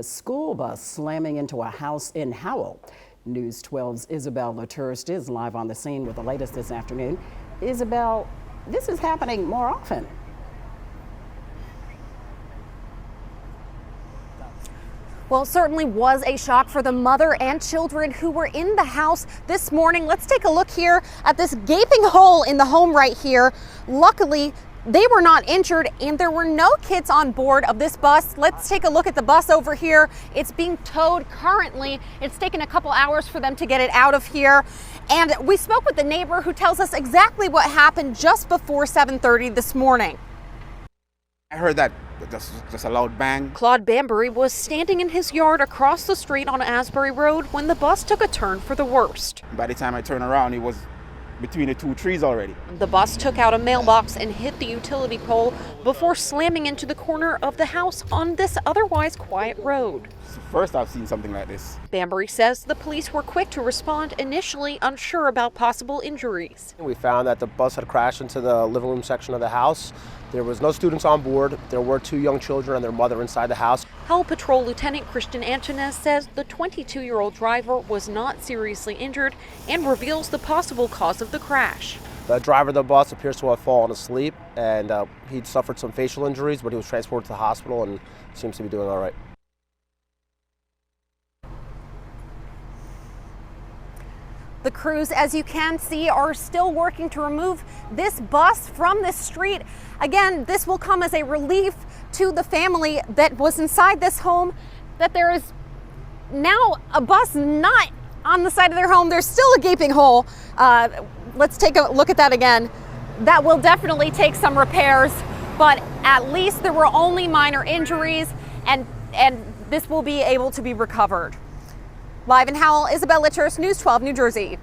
A school bus slamming into a house in Howell. News 12's Isabel Laturst is live on the scene with the latest this afternoon. Isabel, this is happening more often. Well, it certainly was a shock for the mother and children who were in the house this morning. Let's take a look here at this gaping hole in the home right here. Luckily, they were not injured and there were no kids on board of this bus. Let's take a look at the bus over here. It's being towed currently. It's taken a couple hours for them to get it out of here. And we spoke with the neighbor who tells us exactly what happened just before 7:30 this morning. I heard that just a loud bang. Claude Banbury was standing in his yard across the street on Asbury Road when the bus took a turn for the worst. By the time I turned around, it was between the two trees already. The bus took out a mailbox and hit the utility pole before slamming into the corner of the house on this otherwise quiet road. It's the first I've seen something like this. Banbury says the police were quick to respond, initially unsure about possible injuries. We found that the bus had crashed into the living room section of the house. There was no students on board. There were two young children and their mother inside the house. Howell Patrol Lieutenant Christian Antones says the 22-year-old driver was not seriously injured and reveals the possible cause of the crash. The driver of the bus appears to have fallen asleep and he'd suffered some facial injuries, but he was transported to the hospital and seems to be doing all right. The crews, as you can see, are still working to remove this bus from this street. Again, this will come as a relief to the family that was inside this home, that there is now a bus not on the side of their home. There's still a gaping hole. Let's take a look at that again. That will definitely take some repairs, but at least there were only minor injuries and this will be able to be recovered. Live in Howell, Isabel Laturst, News 12, New Jersey.